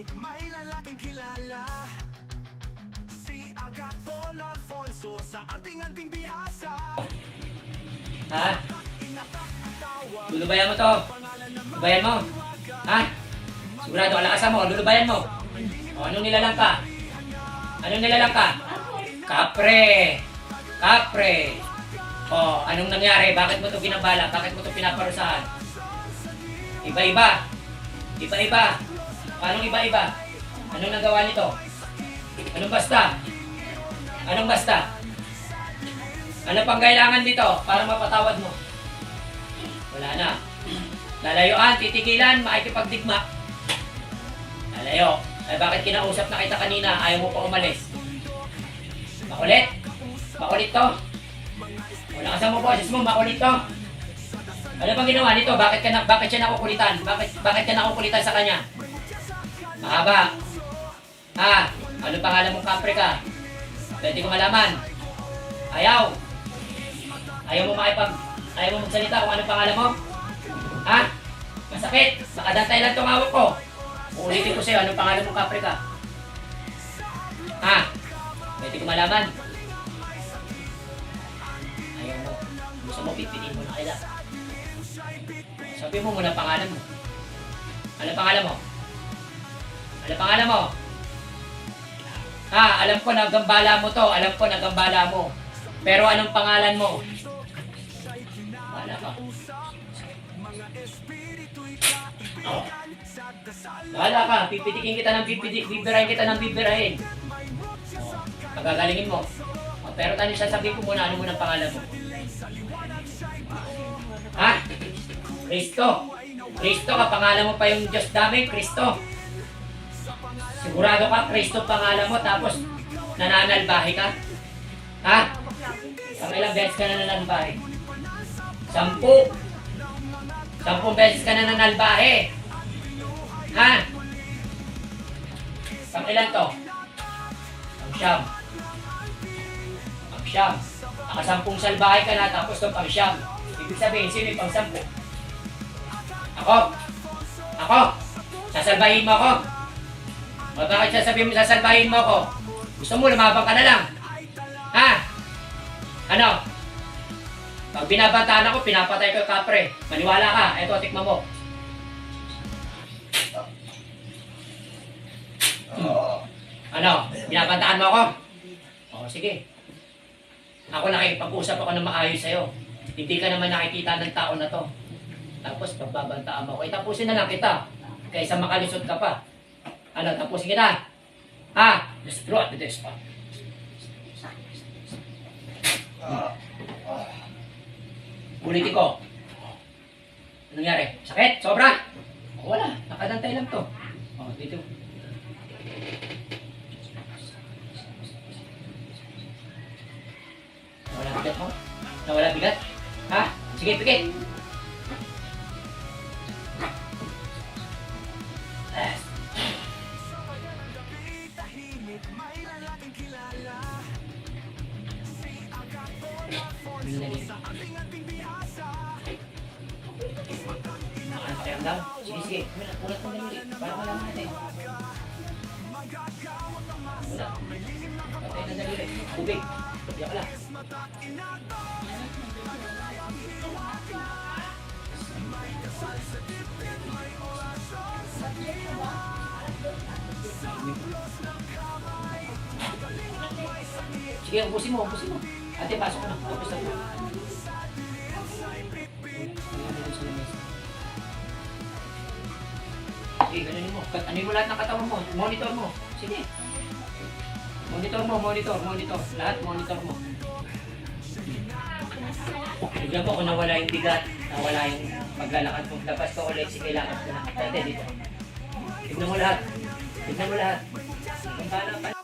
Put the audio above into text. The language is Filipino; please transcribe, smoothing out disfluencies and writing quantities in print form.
tahimik, may lalaking kilala. Si Agathon Alfonso sa ating bihasa. Ha? Lulubayan mo to. Lulubayan mo. Ha? Sigurado kalakasan mo. Lulubayan mo. O, anong nilalang ka? Anong nilalang ka? Kapre. Kapre. O, anong nangyari? Bakit mo to ginabala? Bakit mo to pinaparusahan? Iba-iba. Iba-iba. Paano iba-iba? Anong nagawa nito? Anong basta? Anong basta? Ano pang kailangan dito para mapatawad mo? Wala na. Lalayuan, titigilan, makikipagdigma. Lalayo. Ay bakit kinausap na kita kanina? Ayaw mo pa umalis. Makulit? Makulit to? Wala kasama mo boses mo, makulit to? Ano bang ginawa nito? Bakit siya nakukulitan? Bakit ka nakukulitan sa kanya? Mahaba. Ha? Ano pangalan mong kapre ka? Pwede ko malaman. Ayaw. Ayaw mo magsalita kung ano pangalan mo? Ha? Masakit. Makadantay lang itong hawak ko. Uulitin ko sa'yo, anong pangalan mong kapre ka? Ha? Pwede ko malaman. Ayaw mo. Gusto mo, pipiliin mo na kaya. Sabi mo muna pangalan mo. Ano pangalan mo? Ano pangalan mo? Ha? Alam ko na gambala mo to. Alam ko na gambala mo. Pero anong pangalan mo? Wala ka. Oh. Wala ka. Pipitikin kita ng bibirahin kita ng bibirahin. Oh. Pagagalingin mo. Oh, pero tani sasabihin ko muna ano muna pangalan mo. Ha? Kristo. Kristo ka. Pangalan mo pa yung Diyos dami. Kristo. Sigurado ka, Kristo pangalan mo, tapos nananalbahe ka? Ha? Ang ilang beses ka na nananalbahe? 10. 10 beses ka na nananalbahe. Ha? Ang ilan to? Ang siyam. Ang siyam. Naka-10 salbahe ka na, tapos to pang siyam. Ibig sabihin, sino yung pang 10? Ako? Ako? Sasalbahin mo ako? O bakit sasabihin mo, sasalbahin mo ako? Gusto mo, lumabang ka na lang. Ha? Ano? Pag binabantaan ako, pinapatay ko yung kapre. Maniwala ka, eto, tikman mo. Ano? Binabantaan mo ako? O, sige. Ako nakikipag-usap ako ng maayos sa'yo. Hindi ka naman nakikita ng tao na to. Tapos, pagbabantaan mo ako, tapusin na lang kita. Kaysa makalusot ka pa. Ano, tapusin kita. Ha? Let's throw it to this one. Ulitin ko. Anong nangyari? Sakit? Sobra? O, wala. Nakadantay lang to. O, dito. Nawala bigat mo? Nawala bigat? Ha? Sige, pikit. Nakakayamdam? Sige, sige. Ulat mo na ulit. Para malaman natin. Ulat. Patay na dali ulit. Tubig. Diyan ka lang. Sige, ubusin mo, ubusin mo. Ate, pasok na. Tapos na po. Sige, ganunin mo. Ano mo lahat ng katawan mo? Monitor mo. Sige. Monitor mo, monitor. Lahat monitor mo. Bigyan mo kung nawala yung bigat, nawala yung paglalakad mo. Labas ka ulit, sige, lakad ko na. Ate, dito. Tignan mo lahat. Kung paano pa.